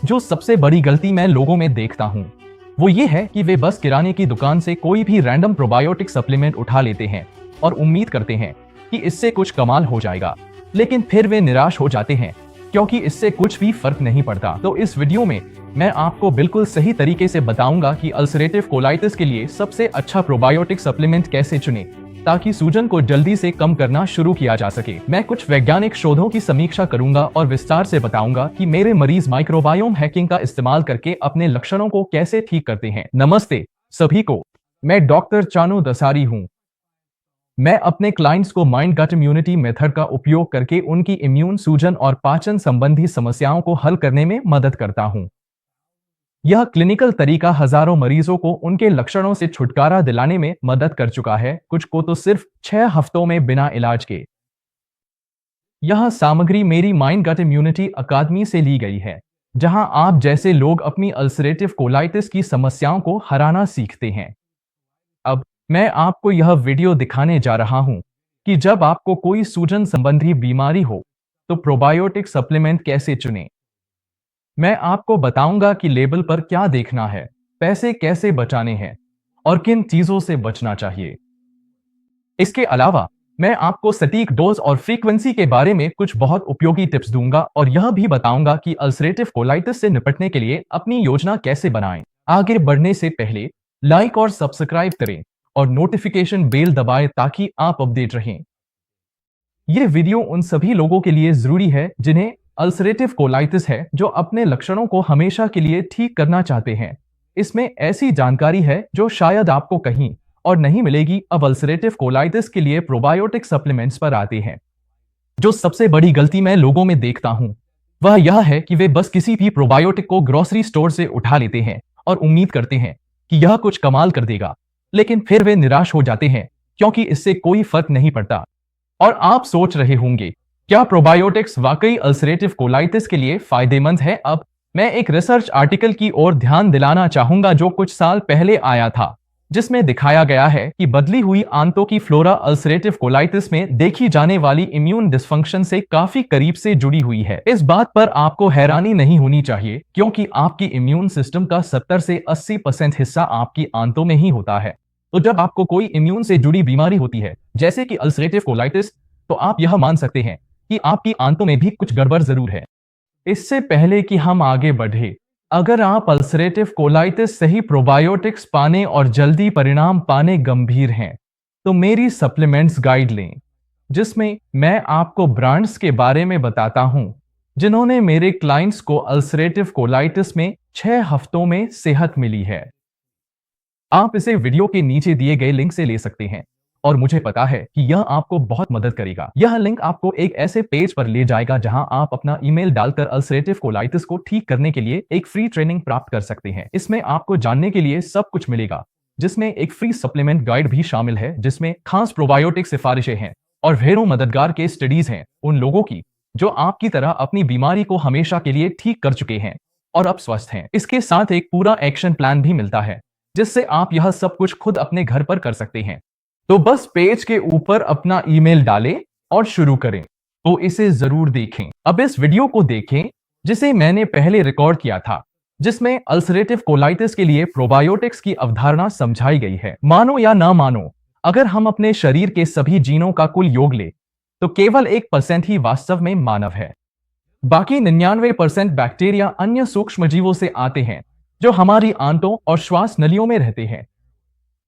जो सबसे बड़ी गलती मैं लोगों में देखता हूँ वो ये है कि वे बस किराने की दुकान से कोई भी रैंडम प्रोबायोटिक सप्लीमेंट उठा लेते हैं और उम्मीद करते हैं कि इससे कुछ कमाल हो जाएगा, लेकिन फिर वे निराश हो जाते हैं क्योंकि इससे कुछ भी फर्क नहीं पड़ता। तो इस वीडियो में मैं आपको बिल्कुल सही तरीके से बताऊंगा कि अल्सरेटिव कोलाइटिस के लिए सबसे अच्छा प्रोबायोटिक सप्लीमेंट कैसे चुनें ताकि सूजन को जल्दी से कम करना शुरू किया जा सके। मैं कुछ वैज्ञानिक शोधों की समीक्षा करूंगा और विस्तार से बताऊंगा कि मेरे मरीज माइक्रोबायोम हैकिंग का इस्तेमाल करके अपने लक्षणों को कैसे ठीक करते हैं। नमस्ते सभी को, मैं डॉक्टर चानू दसारी हूं। मैं अपने क्लाइंट्स को माइंड गट इम्यूनिटी मेथड का उपयोग करके उनकी इम्यून, सूजन और पाचन संबंधी समस्याओं को हल करने में मदद करता हूं। यह क्लिनिकल तरीका हजारों मरीजों को उनके लक्षणों से छुटकारा दिलाने में मदद कर चुका है, कुछ को तो सिर्फ 6 हफ्तों में बिना इलाज के। यह सामग्री मेरी माइंड गट इम्यूनिटी अकादमी से ली गई है, जहां आप जैसे लोग अपनी अल्सरेटिव कोलाइटिस की समस्याओं को हराना सीखते हैं। अब मैं आपको यह वीडियो दिखाने जा रहा हूं कि जब आपको कोई सूजन संबंधी बीमारी हो तो प्रोबायोटिक सप्लीमेंट कैसे चुनें। मैं आपको बताऊंगा कि लेबल पर क्या देखना है, पैसे कैसे बचाने हैं और किन चीजों से बचना चाहिए। इसके अलावा मैं आपको सटीक डोज और फ्रीक्वेंसी के बारे में कुछ बहुत उपयोगी टिप्स दूंगा और यह भी बताऊंगा कि अल्सरेटिव कोलाइटिस से निपटने के लिए अपनी योजना कैसे बनाएं। आगे बढ़ने से पहले लाइक और सब्सक्राइब करें और नोटिफिकेशन बेल दबाएं ताकि आप अपडेट रहें। यह वीडियो उन सभी लोगों के लिए जरूरी है जिन्हें अल्सरेटिव कोलाइटिस है, जो अपने लक्षणों को हमेशा के लिए ठीक करना चाहते हैं। इसमें ऐसी जानकारी है जो शायद आपको कहीं और नहीं मिलेगी। अब अल्सरेटिव कोलाइटिस के लिए प्रोबायोटिक सप्लीमेंट्स पर आते हैं। जो सबसे बड़ी गलती मैं लोगों में देखता हूं वह यह है कि वे बस किसी भी प्रोबायोटिक को ग्रोसरी स्टोर से उठा लेते हैं और उम्मीद करते हैं कि यह कुछ कमाल कर देगा, लेकिन फिर वे निराश हो जाते हैं क्योंकि इससे कोई फर्क नहीं पड़ता। और आप सोच रहे होंगे, क्या प्रोबायोटिक्स वाकई अल्सरेटिव कोलाइटिस के लिए फायदेमंद है? अब मैं एक रिसर्च आर्टिकल की ओर ध्यान दिलाना चाहूंगा जो कुछ साल पहले आया था, जिसमें दिखाया गया है कि बदली हुई आंतों की फ्लोरा अल्सरेटिव कोलाइटिस में देखी जाने वाली इम्यून डिस्फंक्शन से काफी करीब से जुड़ी हुई है। इस बात पर आपको हैरानी नहीं होनी चाहिए क्योंकि आपकी इम्यून सिस्टम का 70 से 80% हिस्सा आपकी आंतों में ही होता है। तो जब आपको कोई इम्यून से जुड़ी बीमारी होती है जैसे कि अल्सरेटिव कोलाइटिस, तो आप यह मान सकते हैं कि आपकी आंतों में भी कुछ गड़बड़ जरूर है। इससे पहले कि हम आगे बढ़े, अगर आप अल्सरेटिव कोलाइटिस सही प्रोबायोटिक्स पाने और जल्दी परिणाम पाने गंभीर हैं तो मेरी सप्लीमेंट्स गाइड लें, जिसमें मैं आपको ब्रांड्स के बारे में बताता हूं जिन्होंने मेरे क्लाइंट्स को अल्सरेटिव कोलाइटिस में 6 हफ्तों में सेहत मिली है। आप इसे वीडियो के नीचे दिए गए लिंक से ले सकते हैं और मुझे पता है कि यह आपको बहुत मदद करेगा। यह लिंक आपको एक ऐसे पेज पर ले जाएगा जहां आप अपना ईमेल डालकर अल्सरेटिव कोलाइटिस को ठीक करने के लिए एक फ्री ट्रेनिंग प्राप्त कर सकते हैं। इसमें आपको जानने के लिए सब कुछ मिलेगा, जिसमें एक फ्री सप्लीमेंट गाइड भी शामिल है जिसमें खास प्रोबायोटिक सिफारिशें हैं और ढेरों मददगार केस स्टडीज हैं उन लोगों की जो आपकी तरह अपनी बीमारी को हमेशा के लिए ठीक कर चुके हैं और अब स्वस्थ हैं। इसके साथ एक पूरा एक्शन प्लान भी मिलता है जिससे आप यह सब कुछ खुद अपने घर पर कर सकते हैं। तो बस पेज के ऊपर अपना ईमेल डालें और शुरू करें। तो इसे जरूर देखें। अब इस वीडियो को देखें जिसे मैंने पहले रिकॉर्ड किया था, जिसमें अल्सरेटिव कोलाइटिस के लिए प्रोबायोटिक्स की अवधारणा समझाई गई है। मानो या ना मानो, अगर हम अपने शरीर के सभी जीनों का कुल योग ले तो केवल 1% ही वास्तव में मानव है। बाकी 99% बैक्टीरिया अन्य सूक्ष्म जीवों से आते हैं जो हमारी आंतों और श्वास नलियों में रहते हैं।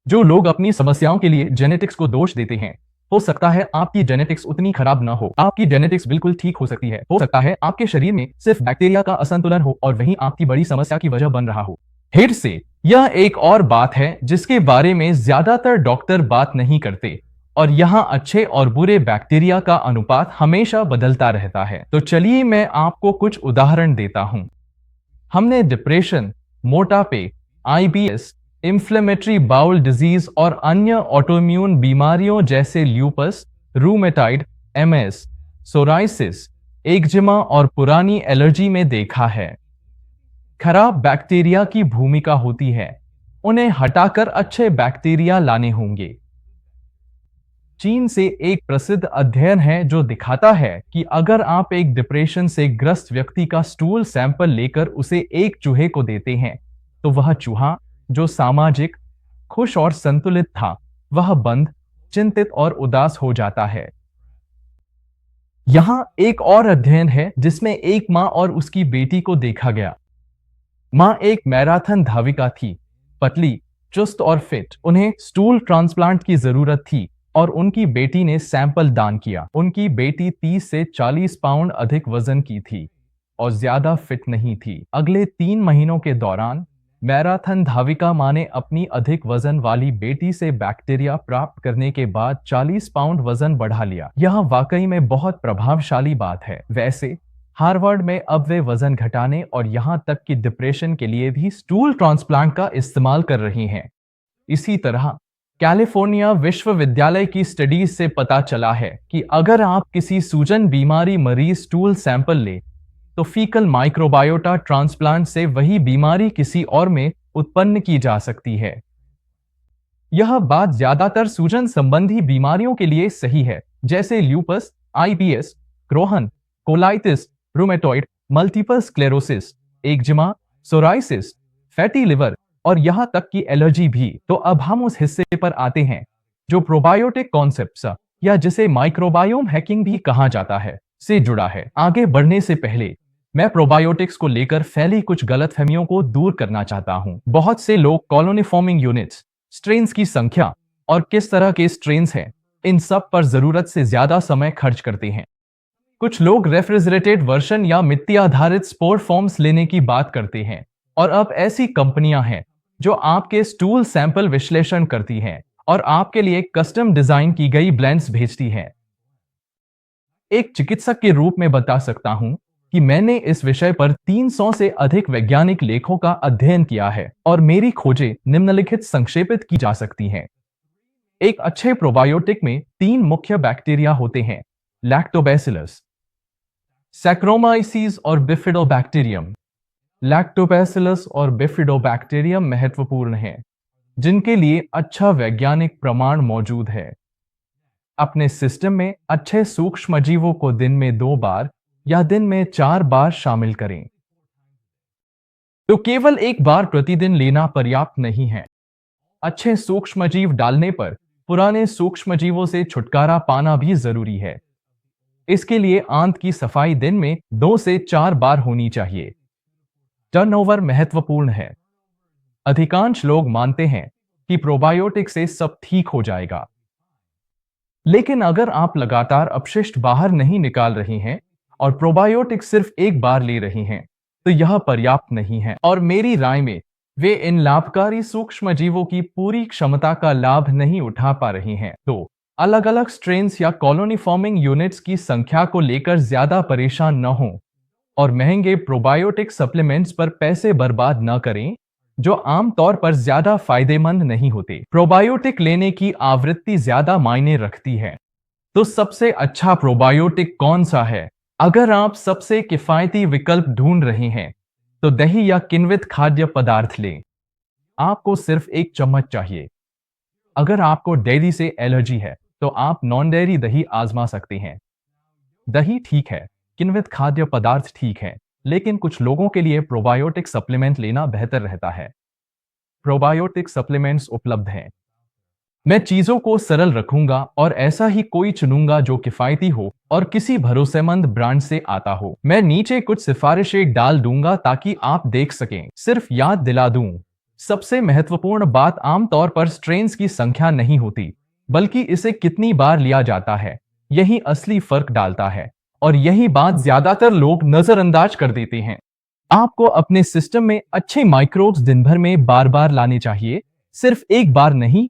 जो लोग अपनी समस्याओं के लिए जेनेटिक्स को दोष देते हैं, हो सकता है आपकी जेनेटिक्स उतनी खराब ना हो, आपकी जेनेटिक्स बिल्कुल ठीक हो सकती है। हो सकता है आपके शरीर में सिर्फ बैक्टीरिया का असंतुलन हो और वही आपकी बड़ी समस्या की वजह बन रहा हो। फिर से यह एक और बात है जिसके बारे में ज्यादातर डॉक्टर बात नहीं करते, और यहाँ अच्छे और बुरे बैक्टीरिया का अनुपात हमेशा बदलता रहता है। तो चलिए मैं आपको कुछ उदाहरण देता हूं। हमने डिप्रेशन, मोटापे, IBS, इंफ्लेमेटरी बाउल डिजीज और अन्य ऑटोइम्यून बीमारियों जैसे lupus, rheumatoid, MS, psoriasis, eczema और पुरानी एलर्जी में देखा है। खराब बैक्टीरिया की भूमिका होती है, उन्हें हटाकर अच्छे बैक्टीरिया लाने होंगे। चीन से एक प्रसिद्ध अध्ययन है जो दिखाता है कि अगर आप एक डिप्रेशन से ग्रस्त व्यक्ति का स्टूल सैंपल लेकर उसे एक चूहे को देते हैं तो वह चूहा, जो सामाजिक, खुश और संतुलित था, वह बंद, चिंतित और उदास हो जाता है। यहां एक और अध्ययन है जिसमें एक मां और उसकी बेटी को देखा गया। मां एक मैराथन धाविका थी, पतली, चुस्त और फिट। उन्हें स्टूल ट्रांसप्लांट की जरूरत थी और उनकी बेटी ने सैंपल दान किया। उनकी बेटी 30 से 40 पाउंड अधिक वजन की थी और ज्यादा फिट नहीं थी। अगले 3 महीनों के दौरान मैराथन धाविका मां ने अपनी अधिक वजन वाली बेटी से बैक्टीरिया प्राप्त करने के बाद 40 पाउंड वजन बढ़ा लिया। यह वाकई में बहुत प्रभावशाली बात है। वैसे हार्वर्ड में अब वे वजन घटाने और यहां तक कि डिप्रेशन के लिए भी स्टूल ट्रांसप्लांट का इस्तेमाल कर रही हैं। इसी तरह कैलिफोर्निया विश्वविद्यालय की स्टडीज से पता चला है कि अगर आप किसी सूजन बीमारी मरीज स्टूल सैंपल ले तो फीकल माइक्रोबायोटा ट्रांसप्लांट से वही बीमारी किसी और में उत्पन्न की जा सकती है। यह बात ज्यादातर सूजन संबंधी बीमारियों के लिए सही है, जैसे lupus, IBS, Crohn, colitis, rheumatoid, multiple sclerosis, eczema, psoriasis, fatty liver और यहां तक कि एलर्जी भी। तो अब हम उस हिस्से पर आते हैं जो प्रोबायोटिक कॉन्सेप्ट्स, या जिसे माइक्रोबायोम हैकिंग भी कहा जाता है, से जुड़ा है। आगे बढ़ने से पहले मैं प्रोबायोटिक्स को लेकर फैली कुछ गलतफहमियों को दूर करना चाहता हूं। बहुत से लोग कॉलोनी फॉर्मिंग यूनिट्स, स्ट्रेन्स की संख्या और किस तरह के स्ट्रेन्स हैं, इन सब पर जरूरत से ज्यादा समय खर्च करते हैं। कुछ लोग रेफ्रिजरेटेड वर्जन या मिट्टी आधारित स्पोर फॉर्म्स लेने की बात करते हैं, और अब ऐसी कंपनियां हैं जो आपके स्टूल सैंपल विश्लेषण करती हैं और आपके लिए कस्टम डिजाइन की गई ब्लेंड्स भेजती हैं। एक चिकित्सक के रूप में बता सकता हूं कि मैंने इस विषय पर 300 से अधिक वैज्ञानिक लेखों का अध्ययन किया है और मेरी खोजें निम्नलिखित संक्षेपित की जा सकती हैं। एक अच्छे प्रोबायोटिक में 3 मुख्य बैक्टीरिया होते हैं: लैक्टोबैसिलस, सैक्रोमाइसीज और बिफिडोबैक्टीरियम। लैक्टोबैसिलस और बिफिडोबैक्टीरियम महत्वपूर्ण हैं, जिनके लिए अच्छा वैज्ञानिक प्रमाण मौजूद है। अपने सिस्टम में अच्छे सूक्ष्मजीवों को दिन में 2 बार या दिन में 4 बार शामिल करें। तो केवल एक बार प्रतिदिन लेना पर्याप्त नहीं है। अच्छे सूक्ष्मजीव डालने पर पुराने सूक्ष्मजीवों से छुटकारा पाना भी जरूरी है। इसके लिए आंत की सफाई दिन में 2 से 4 बार होनी चाहिए। टर्नओवर महत्वपूर्ण है। अधिकांश लोग मानते हैं कि प्रोबायोटिक से सब ठीक हो जाएगा, लेकिन अगर आप लगातार अपशिष्ट बाहर नहीं निकाल रहे हैं और प्रोबायोटिक सिर्फ एक बार ले रहे हैं तो यह पर्याप्त नहीं है। और मेरी राय में वे इन लाभकारी सूक्ष्मजीवों की पूरी क्षमता का लाभ नहीं उठा पा रहे हैं। तो अलग अलग स्ट्रेन्स या कॉलोनी फॉर्मिंग यूनिट्स की संख्या को लेकर ज्यादा परेशान न हो और महंगे प्रोबायोटिक सप्लीमेंट्स पर पैसे बर्बाद न करें जो आमतौर पर ज्यादा फायदेमंद नहीं होते। प्रोबायोटिक लेने की आवृत्ति ज्यादा मायने रखती है। तो सबसे अच्छा प्रोबायोटिक कौन सा है? अगर आप सबसे किफायती विकल्प ढूंढ रहे हैं तो दही या किण्वित खाद्य पदार्थ लें। आपको सिर्फ 1 चम्मच चाहिए। अगर आपको डेयरी से एलर्जी है तो आप नॉन डेयरी दही आजमा सकते हैं। दही ठीक है, किण्वित खाद्य पदार्थ ठीक है, लेकिन कुछ लोगों के लिए प्रोबायोटिक सप्लीमेंट लेना बेहतर रहता है। प्रोबायोटिक सप्लीमेंट्स उपलब्ध हैं। मैं चीजों को सरल रखूंगा और ऐसा ही कोई चुनूंगा जो किफायती हो और किसी भरोसेमंद ब्रांड से आता हो। मैं नीचे कुछ सिफारिशें डाल दूंगा ताकि आप देख सकें। सिर्फ याद दिला दूं, सबसे महत्वपूर्ण बात आमतौर पर स्ट्रेन्स की संख्या नहीं होती, बल्कि इसे कितनी बार लिया जाता है, यही असली फर्क डालता है। और यही बात ज्यादातर लोग नजरअंदाज कर देते हैं। आपको अपने सिस्टम में अच्छे माइक्रोब्स दिन भर में बार बार लाने चाहिए, सिर्फ एक बार नहीं,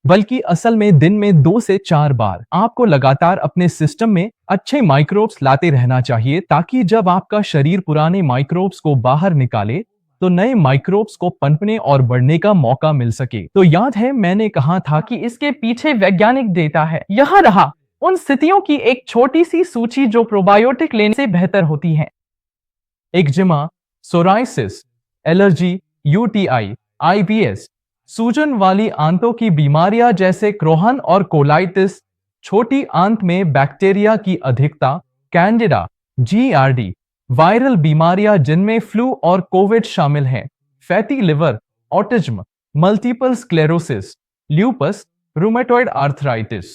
बल्कि असल में दिन में 2 से 4 बार। आपको लगातार अपने सिस्टम में अच्छे माइक्रोब्स लाते रहना चाहिए ताकि जब आपका शरीर पुराने माइक्रोब्स को बाहर निकाले तो नए माइक्रोब्स को पनपने और बढ़ने का मौका मिल सके। तो याद है मैंने कहा था कि इसके पीछे वैज्ञानिक डेटा है। यह रहा उन स्थितियों की एक छोटी सी सूची जो प्रोबायोटिक लेने से बेहतर होती हैं: eczema, psoriasis, allergy, UTI, IBS, सूजन वाली आंतों की बीमारियां जैसे क्रोहन और कोलाइटिस, छोटी आंत में बैक्टीरिया की अधिकता, कैंडिडा, GRD, वायरल बीमारियां जिनमें फ्लू और कोविड शामिल हैं, fatty liver, autism, multiple sclerosis, lupus, rheumatoid arthritis.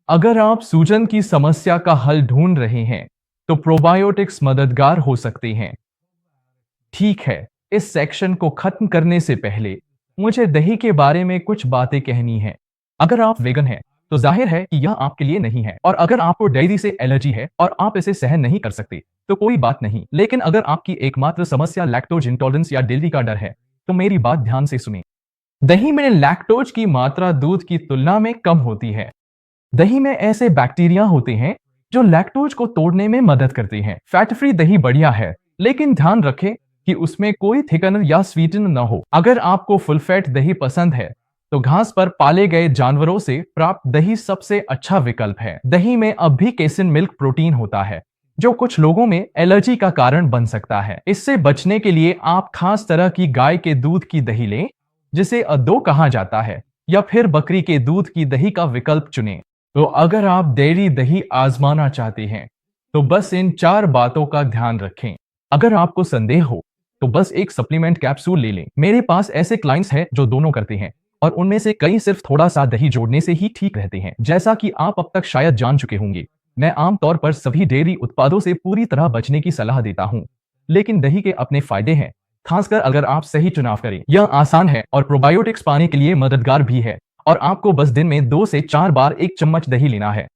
अगर आप सूजन की समस्या का हल ढूंढ रहे हैं तो प्रोबायोटिक्स मददगार हो सकते हैं। ठीक है, इस सेक्शन को खत्म करने से पहले मुझे दही के बारे में कुछ बातें कहनी है। अगर आप वेगन हैं तो जाहिर है कि यह आपके लिए नहीं है, और अगर आपको डेयरी से एलर्जी है और आप इसे सहन नहीं कर सकते तो कोई बात नहीं। लेकिन अगर आपकी एकमात्र समस्या लैक्टोज इंटॉलरेंस या डेयरी का डर है तो मेरी बात ध्यान से सुनें। दही में लैक्टोज की मात्रा दूध की तुलना में कम होती है। दही में ऐसे बैक्टीरिया होते हैं जो लैक्टोज को तोड़ने में मदद करते हैं। फैट फ्री दही बढ़िया है, लेकिन ध्यान रखें कि उसमें कोई थिकनर या स्वीटनर न हो। अगर आपको फुल फैट दही पसंद है तो घास पर पाले गए जानवरों से प्राप्त दही सबसे अच्छा विकल्प है। दही में अब भी केसिन मिल्क प्रोटीन होता है जो कुछ लोगों में एलर्जी का कारण बन सकता है। इससे बचने के लिए आप खास तरह की गाय के दूध की दही लें, जिसे अदो कहा जाता है, या फिर बकरी के दूध की दही का विकल्प चुनें। तो अगर आप डेयरी दही आजमाना चाहते हैं तो बस इन 4 बातों का ध्यान रखें। अगर आपको संदेह हो तो बस एक सप्लीमेंट कैप्सूल ले लें। मेरे पास ऐसे क्लाइंट्स हैं जो दोनों करते हैं और उनमें से कई सिर्फ थोड़ा सा दही जोड़ने से ही ठीक रहते हैं। जैसा कि आप अब तक शायद जान चुके होंगे, मैं आमतौर पर सभी डेयरी उत्पादों से पूरी तरह बचने की सलाह देता हूं, लेकिन दही के अपने फायदे हैं, खासकर अगर आप सही चुनाव करें। यह आसान है और प्रोबायोटिक्स पाने के लिए मददगार भी है, और आपको बस दिन में 2 से 4 बार 1 चम्मच दही लेना है।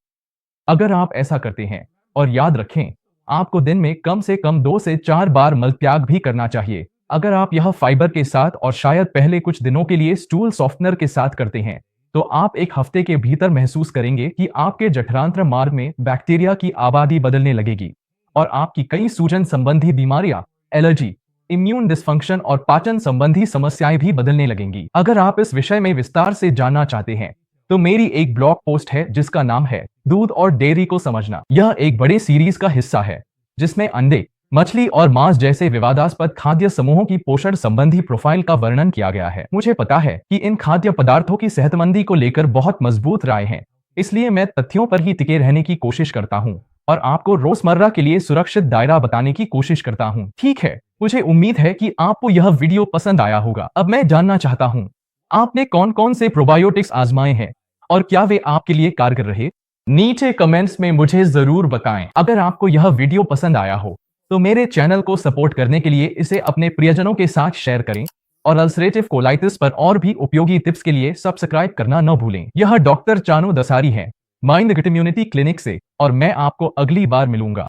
अगर आप ऐसा करते हैं, और याद रखें, आपको दिन में कम से कम 2 से 4 बार मलत्याग भी करना चाहिए। अगर आप यह फाइबर के साथ और शायद पहले कुछ दिनों के लिए स्टूल सॉफ्टनर के साथ करते हैं, तो आप 1 हफ्ते के भीतर महसूस करेंगे कि आपके जठरांत्र मार्ग में बैक्टीरिया की आबादी बदलने लगेगी और आपकी कई सूजन संबंधी बीमारियां, एलर्जी, इम्यून डिस्फंक्शन और पाचन संबंधी समस्याएं भी बदलने लगेंगी। अगर आप इस विषय में विस्तार से जानना चाहते हैं तो मेरी एक ब्लॉग पोस्ट है जिसका नाम है दूध और डेयरी को समझना। यह एक बड़े सीरीज का हिस्सा है जिसमें अंडे, मछली और मांस जैसे विवादास्पद खाद्य समूहों की पोषण संबंधी प्रोफाइल का वर्णन किया गया है। मुझे पता है कि इन खाद्य पदार्थों की सेहतमंदी को लेकर बहुत मजबूत राय है, इसलिए मैं तथ्यों पर ही टिके रहने की कोशिश करता हूँ और आपको रोजमर्रा के लिए सुरक्षित दायरा बताने की कोशिश करता हूँ। ठीक है, मुझे उम्मीद है कि आपको यह वीडियो पसंद आया होगा। अब मैं जानना चाहता हूँ, आपने कौन कौन से प्रोबायोटिक्स आजमाए हैं और क्या वे आपके लिए कारगर रहे? नीचे कमेंट्स में मुझे जरूर बताएं। अगर आपको यह वीडियो पसंद आया हो तो मेरे चैनल को सपोर्ट करने के लिए इसे अपने प्रियजनों के साथ शेयर करें, और अल्सरेटिव कोलाइटिस पर और भी उपयोगी टिप्स के लिए सब्सक्राइब करना न भूलें। यह डॉक्टर चानू दसारी है, माइंड गट इम्यूनिटी क्लिनिक से, और मैं आपको अगली बार मिलूंगा।